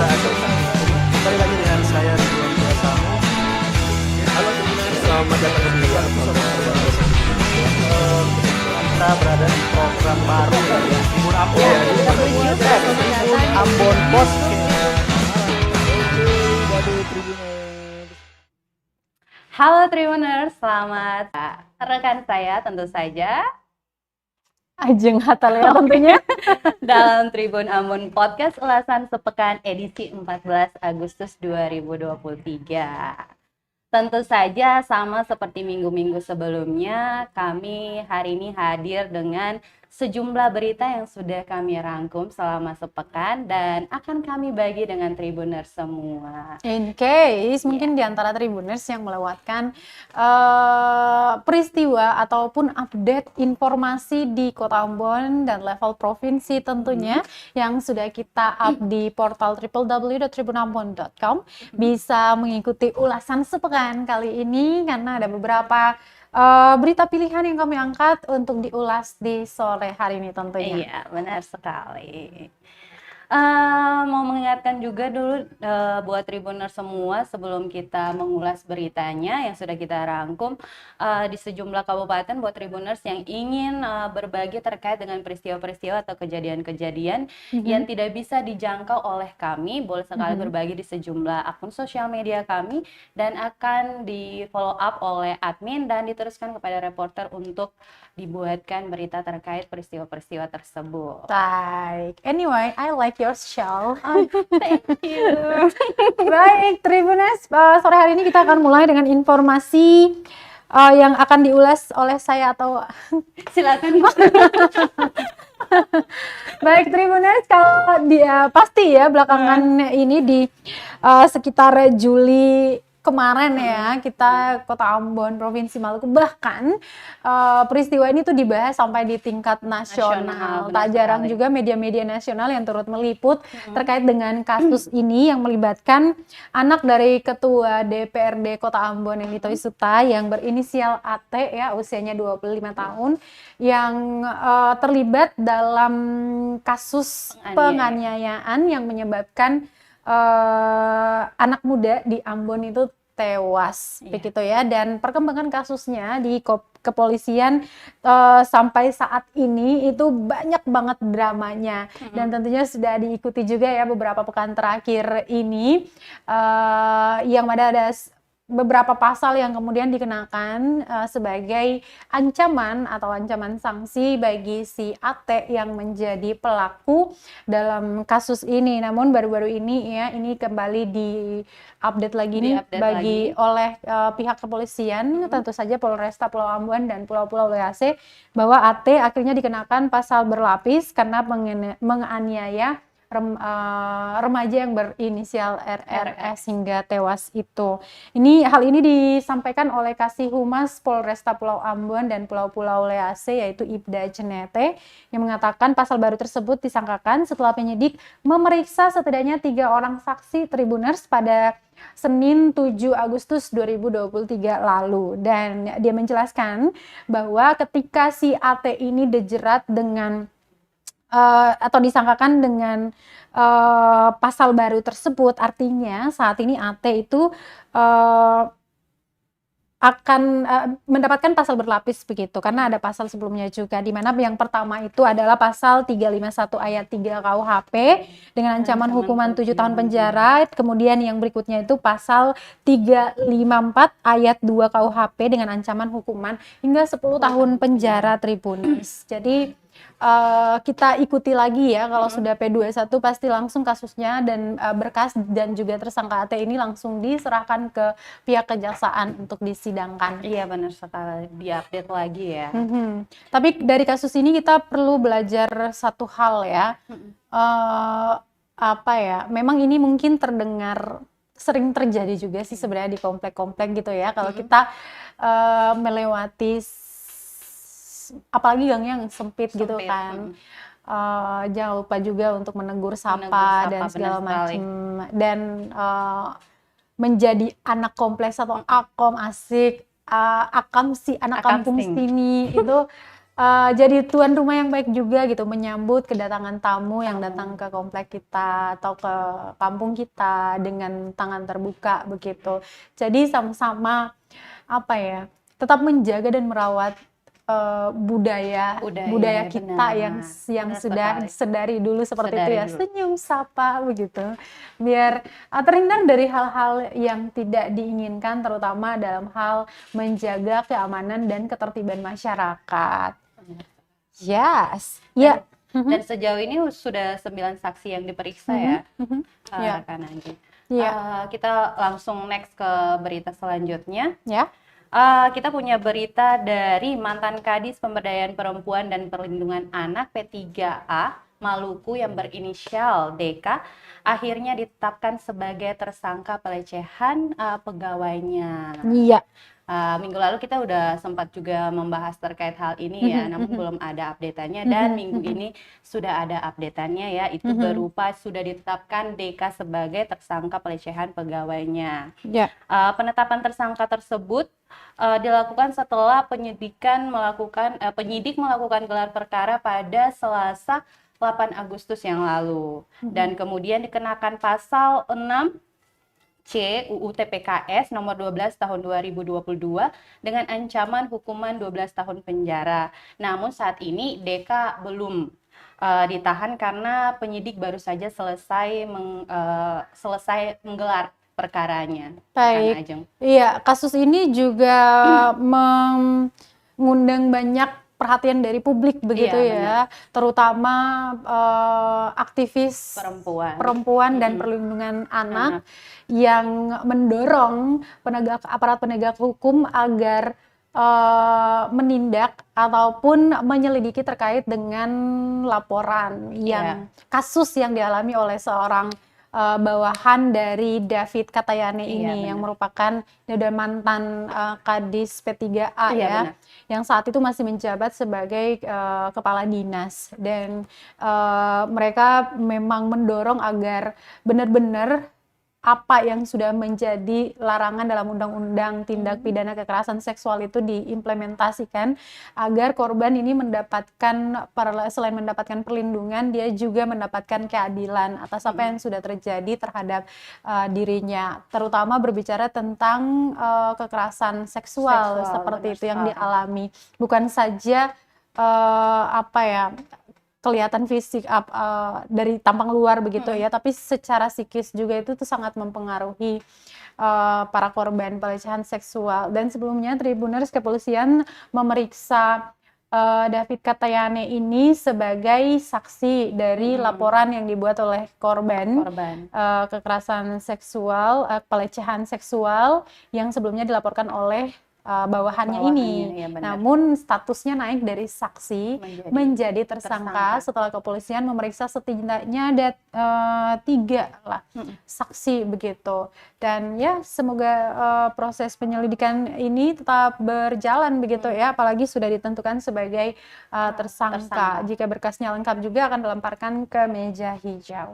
biasa atau kembali lagi dengan saya Ridwan Biasamu. Halo teman-teman, selamat datang di episode kita berada di program baru ya, Tribun Ambon. Ya, kita berjumpa Tribun Ambon Podcast. Halo Tribuners, selamat. Rekan saya tentu saja Ajeng Hatalea tentunya dalam Tribun Ambon Podcast ulasan sepekan edisi 14 Agustus 2023. Tentu saja sama seperti minggu-minggu sebelumnya, kami hari ini hadir dengan sejumlah berita yang sudah kami rangkum selama sepekan dan akan kami bagi dengan Tribuners semua. in case mungkin di antara Tribuners yang melewatkan peristiwa ataupun update informasi di Kota Ambon dan level provinsi tentunya yang sudah kita up di portal www.tribunambon.com, bisa mengikuti ulasan sepekan kali ini karena ada beberapa berita pilihan yang kami angkat untuk diulas di sore hari ini tentunya. Iya, benar sekali. Mau mengingatkan juga dulu buat Tribuners semua sebelum kita mengulas beritanya yang sudah kita rangkum di sejumlah kabupaten, buat Tribuners yang ingin berbagi terkait dengan peristiwa-peristiwa atau kejadian-kejadian yang tidak bisa dijangkau oleh kami, boleh sekali berbagi di sejumlah akun sosial media kami dan akan di follow up oleh admin dan diteruskan kepada reporter untuk dibuatkan berita terkait peristiwa-peristiwa tersebut. Baik, anyway, I like your show. Thank you. Baik, Tribuners, sore hari ini kita akan mulai dengan informasi yang akan diulas oleh saya atau Silakan. baik Tribuners, kalau dia pasti ya belakangan ini di sekitar Juli kemarin ya, kita Kota Ambon, Provinsi Maluku, bahkan peristiwa ini tuh dibahas sampai di tingkat nasional. Tak jarang juga media-media nasional yang turut meliput terkait dengan kasus ini yang melibatkan anak dari Ketua DPRD Kota Ambon Enito Isuta yang berinisial AT ya, usianya 25 tahun, yang terlibat dalam kasus penganiayaan yang menyebabkan anak muda di Ambon itu tewas, begitu ya. Dan perkembangan kasusnya di kepolisian sampai saat ini itu banyak banget dramanya dan tentunya sudah diikuti juga ya beberapa pekan terakhir ini, yang mana ada beberapa pasal yang kemudian dikenakan sebagai ancaman atau ancaman sanksi bagi si AT yang menjadi pelaku dalam kasus ini. Namun baru-baru ini ya, ini kembali di-update lagi oleh pihak kepolisian, tentu saja Polresta Pulau Ambon dan Pulau-Pulau Lease, bahwa AT akhirnya dikenakan pasal berlapis karena menganiaya remaja yang berinisial RRS hingga tewas itu. Hal ini disampaikan oleh Kasih Humas Polresta Pulau Ambon dan Pulau-Pulau Lease, yaitu Ibda Cenete, yang mengatakan pasal baru tersebut disangkakan setelah penyidik memeriksa setidaknya 3 orang saksi Tribuners pada Senin 7 Agustus 2023 lalu. Dan dia menjelaskan bahwa ketika si AT ini dijerat dengan atau disangkakan dengan pasal baru tersebut, artinya saat ini AT itu akan mendapatkan pasal berlapis begitu, karena ada pasal sebelumnya juga, di mana yang pertama itu adalah pasal 351 ayat 3 KUHP dengan ancaman hukuman 7 tahun penjara, kemudian yang berikutnya itu pasal 354 ayat 2 KUHP dengan ancaman hukuman hingga 10 tahun penjara Tribuners. Jadi kita ikuti lagi ya, kalau sudah P21 pasti langsung kasusnya dan berkas dan juga tersangka AT ini langsung diserahkan ke pihak kejaksaan untuk disidangkan. Iya, benar sekali, diupdate lagi ya. Tapi dari kasus ini kita perlu belajar satu hal ya, memang ini mungkin terdengar sering terjadi juga sih sebenarnya di komplek-komplek gitu ya, kalau kita melewati apalagi gang yang sempit gitu kan. Jangan lupa juga untuk menegur sapa dan segala macam, dan menjadi anak kompleks atau akom asik, akam si anak kampung sini itu jadi tuan rumah yang baik juga gitu, menyambut kedatangan tamu yang datang ke komplek kita atau ke kampung kita dengan tangan terbuka begitu. Jadi sama-sama apa ya, tetap menjaga dan merawat budaya Budaya, kita yang benar sudah sekali. sedari dulu seperti itu Sedari ya, dulu. senyum sapa begitu, biar terhindar dari hal-hal yang tidak diinginkan, terutama dalam hal menjaga keamanan dan ketertiban masyarakat. Yes, ya. Dan sejauh ini sudah 9 saksi yang diperiksa ya, Ya. rekan Anji. Ya. Kita langsung next ke berita selanjutnya. Ya. Kita punya berita dari mantan Kadis Pemberdayaan Perempuan dan Perlindungan Anak P3A Maluku yang berinisial DK akhirnya ditetapkan sebagai tersangka pelecehan pegawainya. Iya. Minggu lalu kita udah sempat juga membahas terkait hal ini ya, namun belum ada update-nya, dan minggu ini sudah ada update-nya ya, itu berupa sudah ditetapkan DK sebagai tersangka pelecehan pegawainya. Ya. Penetapan tersangka tersebut dilakukan setelah penyidik melakukan gelar perkara pada Selasa 8 Agustus yang lalu, dan kemudian dikenakan pasal 6 C UU TPKS nomor 12 tahun 2022 dengan ancaman hukuman 12 tahun penjara. Namun saat ini DK belum ditahan karena penyidik baru saja selesai menggelar perkaranya. Baik. Ajeng. Iya, kasus ini juga mengundang banyak perhatian dari publik begitu ya, terutama aktivis perempuan dan perlindungan anak yang mendorong aparat penegak hukum agar menindak ataupun menyelidiki terkait dengan laporan yang kasus yang dialami oleh seorang bawahan dari David Katayane ini, yang merupakan mantan Kadis P3A ya, yang saat itu masih menjabat sebagai kepala dinas, dan mereka memang mendorong agar benar-benar apa yang sudah menjadi larangan dalam undang-undang tindak pidana kekerasan seksual itu diimplementasikan agar korban ini mendapatkan, selain mendapatkan perlindungan, dia juga mendapatkan keadilan atas apa yang sudah terjadi terhadap dirinya, terutama berbicara tentang kekerasan seksual seperti itu yang dialami, bukan saja kelihatan fisik dari tampang luar begitu ya, tapi secara psikis juga itu tuh sangat mempengaruhi para korban pelecehan seksual. Dan sebelumnya Tribuners kepolisian memeriksa David Katayane ini sebagai saksi dari laporan yang dibuat oleh korban. Kekerasan seksual, pelecehan seksual yang sebelumnya dilaporkan oleh bawahannya ini, ya, namun statusnya naik dari saksi menjadi tersangka setelah kepolisian memeriksa setidaknya ada 3 saksi begitu. Dan ya semoga proses penyelidikan ini tetap berjalan begitu ya, apalagi sudah ditentukan sebagai tersangka. Jika berkasnya lengkap juga akan dilemparkan ke meja hijau.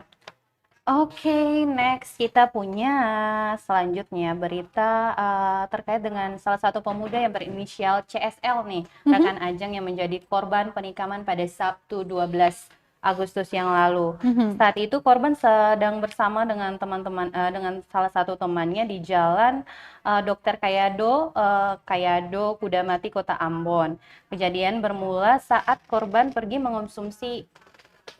Oke, next kita punya selanjutnya berita terkait dengan salah satu pemuda yang berinisial CSL nih, rekan Ajeng, yang menjadi korban penikaman pada Sabtu 12 Agustus yang lalu. Saat itu korban sedang bersama dengan teman-teman, dengan salah satu temannya di jalan Dr. Kayado Kudamati, Kota Ambon. Kejadian bermula saat korban pergi mengonsumsi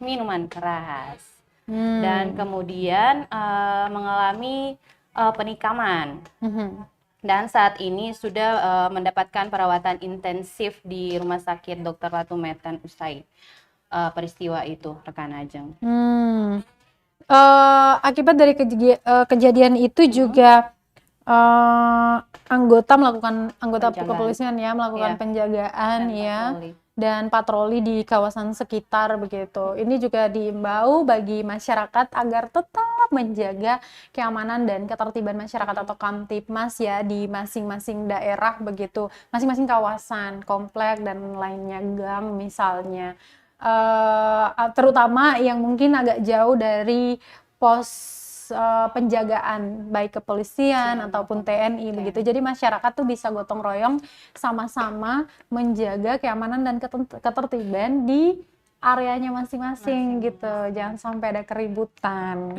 minuman keras. Dan kemudian mengalami penikaman, dan saat ini sudah mendapatkan perawatan intensif di Rumah Sakit Dr. Ratu Medan usai peristiwa itu, rekan Ajeng. Akibat dari kejadian itu juga anggota kepolisian ya melakukan penjagaan dan patroli di kawasan sekitar begitu. Ini juga diimbau bagi masyarakat agar tetap menjaga keamanan dan ketertiban masyarakat atau Kamtibmas ya di masing-masing daerah begitu, masing-masing kawasan, komplek dan lainnya, gang misalnya. Terutama yang mungkin agak jauh dari pos penjagaan baik kepolisian ataupun TNI begitu. Jadi masyarakat tuh bisa gotong royong sama-sama menjaga keamanan dan ketertiban di areanya masing-masing gitu. Jangan sampai ada keributan.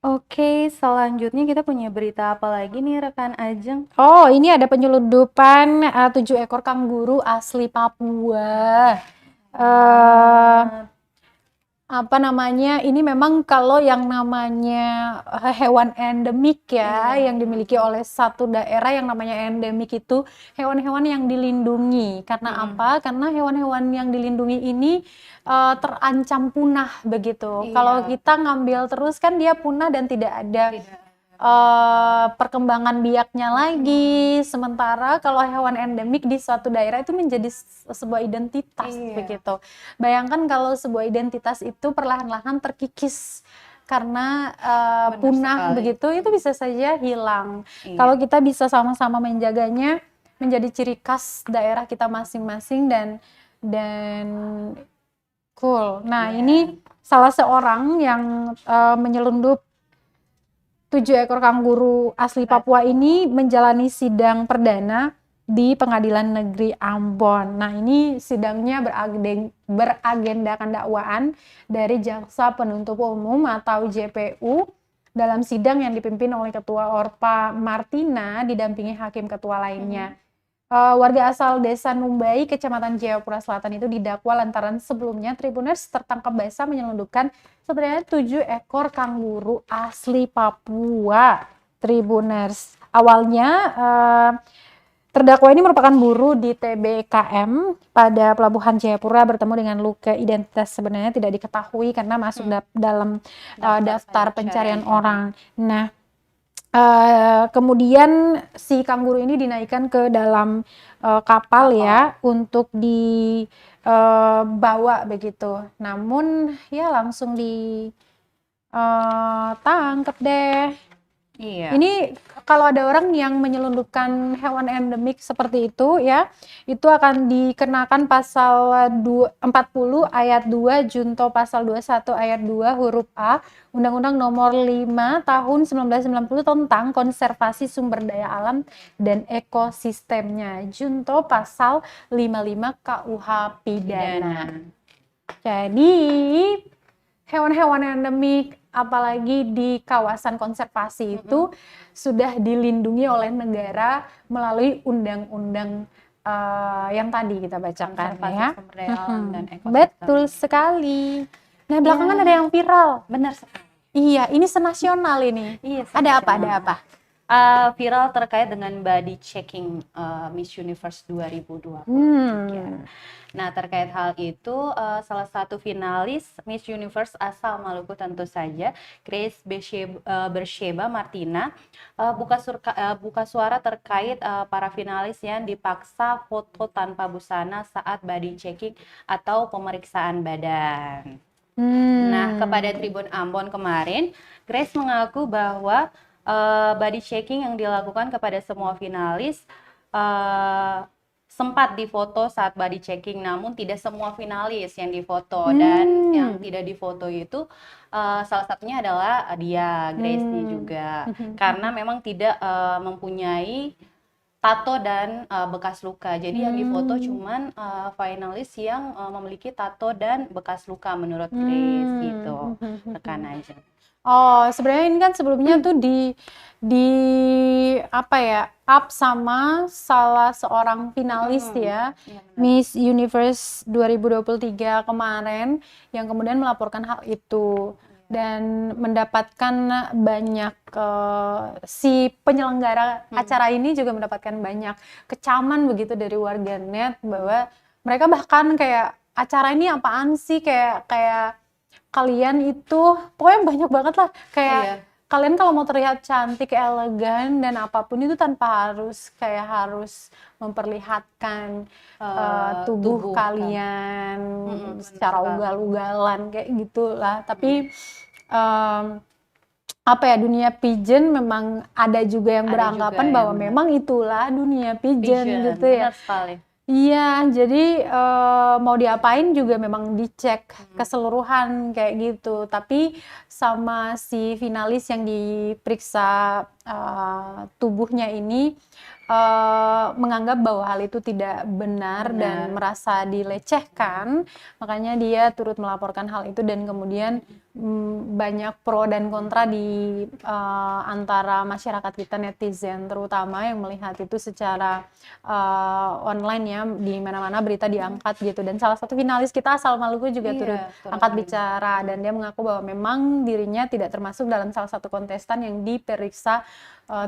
Oke, selanjutnya kita punya berita apa lagi nih rekan Ajeng? Oh, ini ada penyelundupan 7 ekor kangguru asli Papua. Apa namanya, ini memang kalau yang namanya hewan endemik ya, yang dimiliki oleh satu daerah yang namanya endemik itu hewan-hewan yang dilindungi. Karena apa? Karena hewan-hewan yang dilindungi ini terancam punah begitu. Kalau kita ngambil terus kan dia punah dan tidak ada perkembangan biaknya lagi. Sementara kalau hewan endemik di suatu daerah itu menjadi sebuah identitas begitu. Bayangkan kalau sebuah identitas itu perlahan-lahan terkikis karena punah begitu, itu bisa saja hilang. Kalau kita bisa sama-sama menjaganya, menjadi ciri khas daerah kita masing-masing dan cool. Nah, ini salah seorang yang menyelundup 7 ekor kangguru asli Papua ini menjalani sidang perdana di Pengadilan Negeri Ambon. Nah, ini sidangnya beragendakan dakwaan dari Jaksa Penuntut Umum atau JPU dalam sidang yang dipimpin oleh Ketua Orpa Martina didampingi hakim ketua lainnya. Warga asal Desa Numbai, Kecamatan Jayapura Selatan itu didakwa lantaran sebelumnya Tribuners tertangkap basah menyelundupkan sebenarnya 7 ekor kangguru asli Papua. Tribuners. Awalnya terdakwa ini merupakan buruh di TBKM pada Pelabuhan Jayapura bertemu dengan luka identitas sebenarnya tidak diketahui karena masuk dalam daftar pencarian orang. Nah, kemudian si kangguru ini dinaikkan ke dalam kapal ya untuk dibawa begitu. Namun ya langsung ditangkap deh. Iya. Ini kalau ada orang yang menyelundupkan hewan endemik seperti itu ya, itu akan dikenakan pasal 40 ayat 2 junto pasal 21 ayat 2 huruf A Undang-Undang Nomor 5 Tahun 1990 tentang konservasi sumber daya alam dan ekosistemnya, junto pasal 55 KUH pidana. Jadi hewan-hewan endemik apalagi di kawasan konservasi itu sudah dilindungi oleh negara melalui undang-undang yang tadi kita bacakan ya. Sumber daya alam dan ekosistem. Betul sekali. Nah, belakangan ada yang viral. Benar sekali. Iya, ini senasional ini. Iya, Ada apa? Ada apa? Viral terkait dengan body checking Miss Universe 2023. Nah, terkait hal itu, salah satu finalis Miss Universe asal Maluku tentu saja, Grace Bersheba Martina, buka suara terkait para finalis yang dipaksa foto tanpa busana saat body checking atau pemeriksaan badan. Nah, kepada Tribun Ambon kemarin, Grace mengaku bahwa body checking yang dilakukan kepada semua finalis sempat difoto saat body checking, namun tidak semua finalis yang difoto. Dan yang tidak difoto itu salah satunya adalah dia, Grace juga, karena memang tidak mempunyai tato dan bekas luka. Jadi yang difoto cuman finalis yang memiliki tato dan bekas luka menurut Grace gitu. Tekan aja. Oh, sebenarnya ini kan sebelumnya tuh di apa ya, up sama salah seorang finalis ya, Miss Universe 2023 kemarin yang kemudian melaporkan hal itu dan mendapatkan banyak si penyelenggara acara ini juga mendapatkan banyak kecaman begitu dari warganet bahwa mereka bahkan kayak acara ini apaan sih, kayak kalian itu pokoknya banyak banget lah kayak kalian kalau mau terlihat cantik, elegan dan apapun itu tanpa harus memperlihatkan tubuh kalian secara ugal-ugalan kayak gitulah. Tapi apa ya, dunia pigeon memang ada juga yang beranggapan bahwa memang itulah dunia pigeon gitu ya. Benar sekali. Iya, jadi mau diapain juga memang dicek keseluruhan kayak gitu. Tapi sama si finalis yang diperiksa tubuhnya ini menganggap bahwa hal itu tidak benar dan merasa dilecehkan, makanya dia turut melaporkan hal itu dan kemudian banyak pro dan kontra di antara masyarakat kita netizen terutama yang melihat itu secara online ya, di mana-mana berita diangkat gitu. Dan salah satu finalis kita asal Maluku juga turut angkat bicara dan dia mengaku bahwa memang dirinya tidak termasuk dalam salah satu kontestan yang diperiksa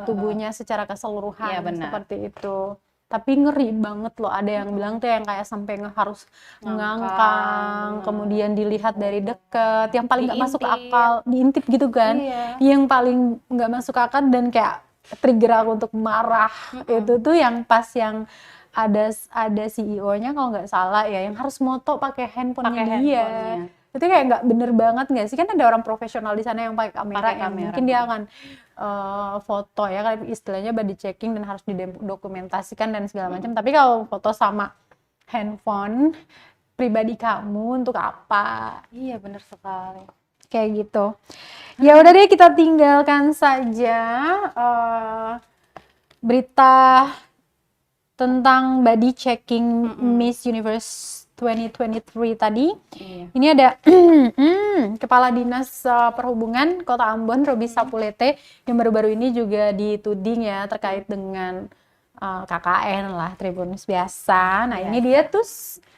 tubuhnya secara keseluruhan seperti itu. Tapi ngeri banget loh, ada yang bilang tuh yang kayak sampai harus ngangkang, kemudian dilihat dari deket, yang paling nggak masuk akal, diintip gitu kan, yang paling nggak masuk akal dan kayak trigger aku untuk marah itu tuh yang pas yang ada CEO-nya kalau nggak salah ya, yang harus moto pakai handphonenya dia. Itu kayak nggak bener banget nggak sih? Kan ada orang profesional di sana yang pakai kamera, mungkin dia akan foto ya, kan istilahnya body checking dan harus didokumentasikan dan segala macam. Tapi kalau foto sama handphone pribadi kamu untuk apa? Iya, bener sekali. Kayak gitu. Ya udah deh, kita tinggalkan saja berita tentang body checking Miss Universe 2023 tadi. Ini ada Kepala Dinas Perhubungan Kota Ambon, Roby Sapulete, yang baru-baru ini juga dituding ya terkait dengan KKN lah, Tribunnews biasa. Nah ini dia tuh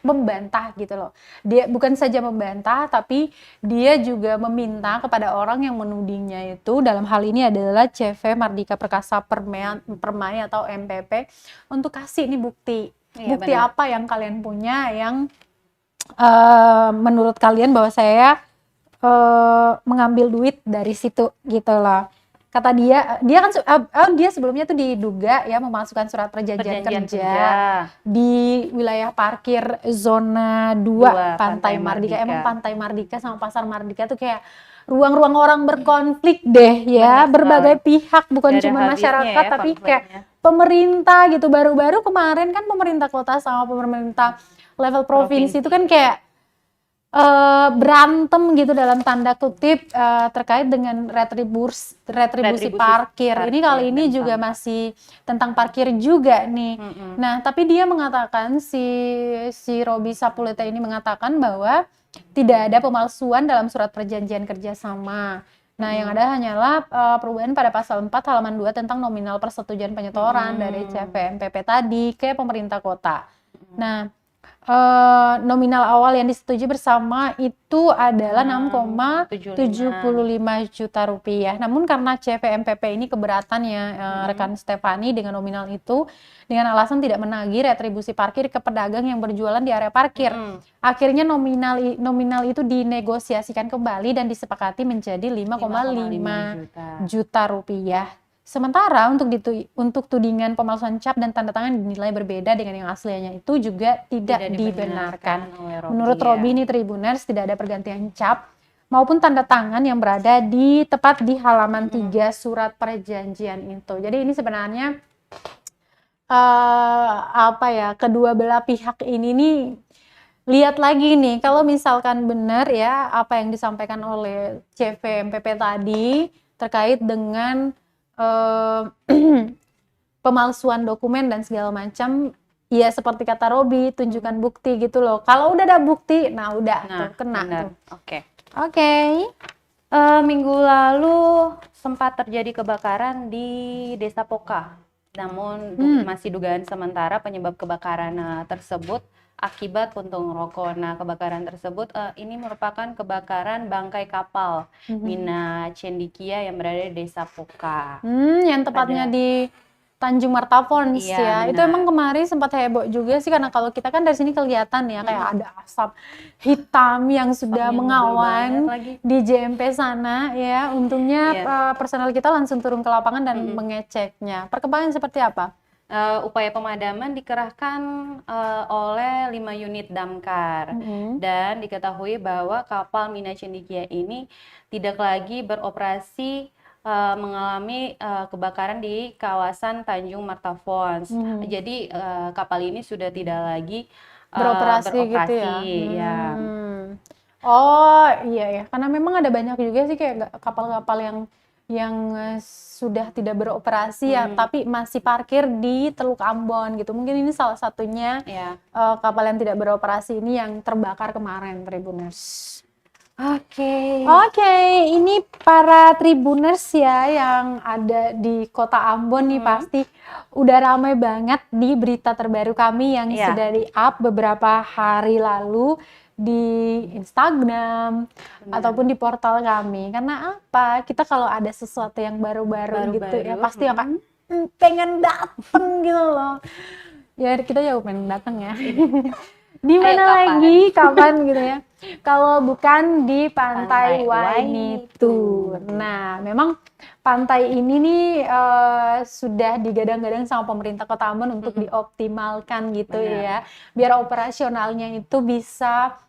membantah gitu loh. Dia bukan saja membantah, tapi dia juga meminta kepada orang yang menudingnya itu, dalam hal ini adalah CV Mardika Perkasa Permai atau MPP, untuk kasih ini bukti. Bukti apa yang kalian punya yang menurut kalian bahwa saya mengambil duit dari situ gitu loh. Kata dia kan dia sebelumnya tuh diduga ya memasukkan surat perjanjian kerja di wilayah parkir zona 2 Pantai Mardika. Emang Pantai Mardika sama Pasar Mardika tuh kayak ruang-ruang orang berkonflik deh ya, berbagai pihak, bukan cuma masyarakat tapi kayak pemerintah gitu. Baru-baru kemarin kan pemerintah kota sama pemerintah level provinsi itu kan kayak berantem gitu dalam tanda kutip terkait dengan retribusi parkir. Ini kali ini juga masih tentang parkir juga nih. Nah, tapi dia mengatakan si Roby Sapulete ini mengatakan bahwa tidak ada pemalsuan dalam surat perjanjian kerjasama. Nah, yang ada hanyalah perubahan pada pasal 4 halaman 2 tentang nominal persetujuan penyetoran dari CVMPP tadi ke pemerintah kota. Nah, nominal awal yang disetujui bersama itu adalah 6,75 juta rupiah. Namun karena CVMPP ini keberatan ya rekan Stefani dengan nominal itu, dengan alasan tidak menagih retribusi parkir ke pedagang yang berjualan di area parkir. Akhirnya nominal itu dinegosiasikan kembali dan disepakati menjadi 5,5 juta rupiah. Sementara untuk tudingan pemalsuan cap dan tanda tangan dinilai berbeda dengan yang aslinya itu juga tidak dibenarkan. Menurut Roby ini Tribuners tidak ada pergantian cap maupun tanda tangan yang berada tepat di halaman 3 surat perjanjian itu. Jadi ini sebenarnya kedua belah pihak ini nih lihat lagi nih, kalau misalkan benar ya apa yang disampaikan oleh CVMPP tadi terkait dengan pemalsuan dokumen dan segala macam, ya seperti kata Roby, tunjukkan bukti gitu loh. Kalau udah ada bukti, nah udah tuh kena tuh. Oke. Minggu lalu sempat terjadi kebakaran di Desa Poka. Namun masih dugaan sementara penyebab kebakaran tersebut akibat puntung rokok. Nah, kebakaran tersebut ini merupakan kebakaran bangkai kapal Mina Cendikia yang berada di Desa Poka. Yang tepatnya di Tanjung Martapons ya. Itu emang kemarin sempat heboh juga sih, karena kalau kita kan dari sini kelihatan ya kayak ada asap hitam yang sudah mengawan di JMP sana ya. Untungnya personel kita langsung turun ke lapangan dan mengeceknya. Perkembangan seperti apa? Upaya pemadaman dikerahkan oleh 5 unit damkar dan diketahui bahwa kapal Mina Cendikia ini tidak lagi beroperasi mengalami kebakaran di kawasan Tanjung Martafons. Jadi kapal ini sudah tidak lagi Beroperasi gitu ya. ya. Oh iya ya, karena memang ada banyak juga sih kayak kapal-kapal yang sudah tidak beroperasi ya, tapi masih parkir di Teluk Ambon gitu. Mungkin ini salah satunya Ya. kapal yang tidak beroperasi ini yang terbakar kemarin, Tribuners. Oke. Oke, ini para Tribuners ya yang ada di Kota Ambon nih pasti udah ramai banget di berita terbaru kami yang Iya. sudah di-up beberapa hari lalu di Instagram ataupun di portal kami. Karena apa? Kita kalau ada sesuatu yang baru-baru gitu ya pasti akan pengen dateng gitu loh. Ya kita jauh pengen dateng ya. Di mana kapan? lagi, kapan gitu ya. Kalau bukan di Pantai Pantai Wainitu. Nah, memang pantai ini nih sudah digadang-gadang sama pemerintah Kota Ambon untuk dioptimalkan gitu ya. Biar operasionalnya itu bisa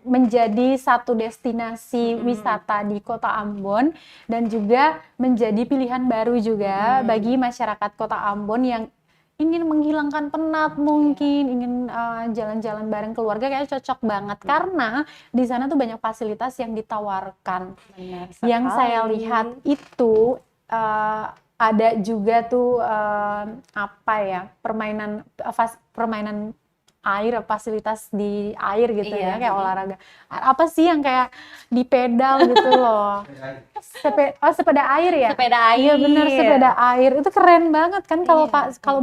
menjadi satu destinasi wisata di Kota Ambon dan juga menjadi pilihan baru juga bagi masyarakat Kota Ambon yang ingin menghilangkan penat mungkin, ingin jalan-jalan bareng keluarga kayak cocok banget karena di sana tuh banyak fasilitas yang ditawarkan. Yang saya lihat itu ada juga tuh apa ya, permainan air, fasilitas di air gitu ya, kayak olahraga. Apa sih yang kayak di pedal gitu loh? Sepeda air ya? Sepeda air. Iya bener, sepeda air. Itu keren banget kan kalau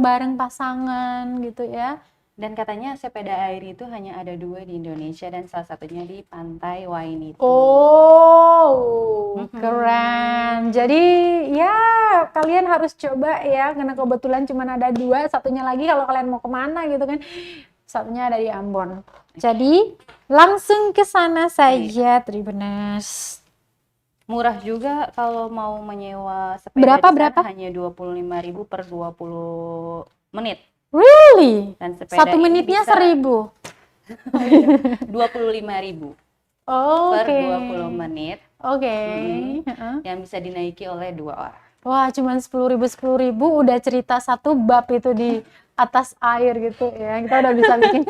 bareng pasangan gitu ya. Dan katanya sepeda air itu hanya ada 2 di Indonesia dan salah satunya di Pantai Wainitu. Oh, keren. Jadi ya kalian harus coba ya, karena kebetulan cuma ada 2, satunya lagi kalau kalian mau kemana gitu kan, satunya ada di Ambon. Jadi langsung ke sana saja, Tribuners. Murah juga kalau mau menyewa sepeda Berapa? hanya 25.000 per 20 menit. Really? Dan sepeda 1 menitnya 1.000. 25.000 Oh, per oke. 20 menit Oke. yang bisa dinaiki oleh 2 orang. Wah, cuman 10.000 udah cerita satu bab itu di atas air gitu ya. Kita udah bisa bikin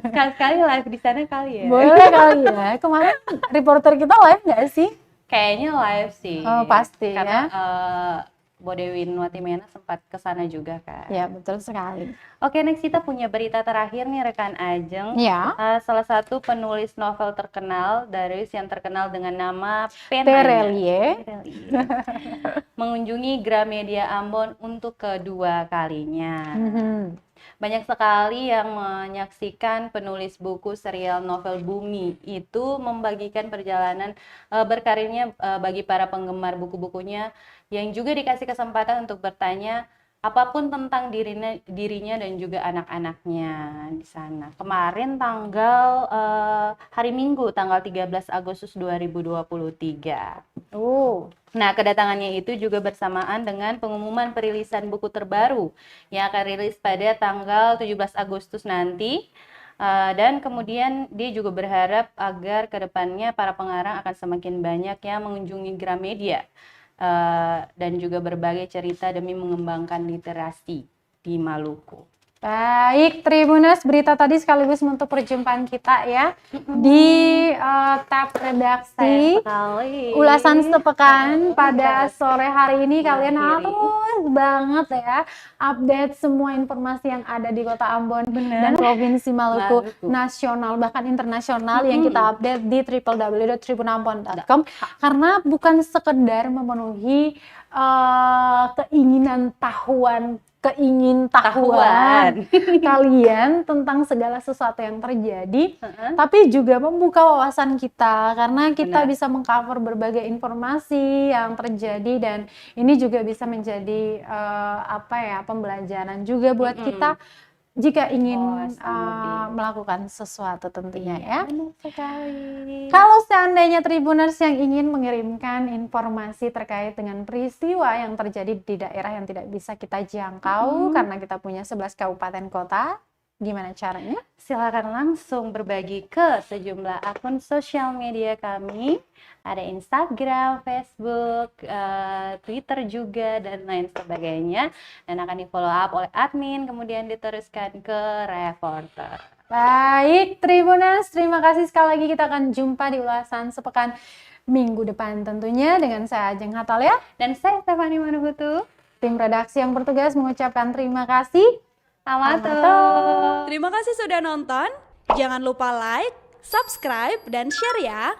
Sekali-sekali live di sana kali ya. boleh kali ya. Kemarin reporter kita live nggak sih? Kayaknya live sih. Oh, pasti Karena ya. Bodewin Watimena sempat ke sana juga kan. Ya, betul sekali. Oke, next kita punya berita terakhir nih rekan Ajeng. Ya. Salah satu penulis novel terkenal dari yang terkenal dengan nama Terelie. mengunjungi Gramedia Ambon untuk kedua kalinya. Banyak sekali yang menyaksikan penulis buku serial novel Bumi itu membagikan perjalanan berkarirnya bagi para penggemar buku-bukunya yang juga dikasih kesempatan untuk bertanya apapun tentang dirinya dan juga anak-anaknya di sana. Kemarin tanggal hari Minggu tanggal 13 Agustus 2023. Nah, kedatangannya itu juga bersamaan dengan pengumuman perilisan buku terbaru yang akan rilis pada tanggal 17 Agustus nanti. Dan kemudian dia juga berharap agar kedepannya para pengarang akan semakin banyak yang mengunjungi Gramedia dan juga berbagai cerita demi mengembangkan literasi di Maluku. Baik, Tribuners, berita tadi sekaligus menutup perjumpaan kita ya di tab redaksi. Ulasan sepekan pada sore hari ini kalian harus banget ya update semua informasi yang ada di Kota Ambon dan Provinsi Maluku nasional bahkan internasional yang kita update di www.tribunambon.com karena bukan sekedar memenuhi keinginan tahuan kalian tentang segala sesuatu yang terjadi, tapi juga membuka wawasan kita karena kita bisa mengcover berbagai informasi yang terjadi dan ini juga bisa menjadi pembelajaran juga buat kita jika ingin melakukan sesuatu tentunya ya. Kalau seandainya Tribuners yang ingin mengirimkan informasi terkait dengan peristiwa yang terjadi di daerah yang tidak bisa kita jangkau karena kita punya 11 kabupaten kota, Gimana caranya? Silakan langsung berbagi ke sejumlah akun sosial media kami. Ada Instagram, Facebook, Twitter juga, dan lain sebagainya. Dan akan di-follow up oleh admin, kemudian diteruskan ke reporter. Baik, Tribuners, terima kasih sekali lagi. Kita akan jumpa di ulasan sepekan minggu depan tentunya dengan saya Ajeng Hatalia. Dan saya Stefani Manuhutu. Tim redaksi yang bertugas mengucapkan terima kasih. Amato. Terima kasih sudah nonton. Jangan lupa like, subscribe, dan share ya.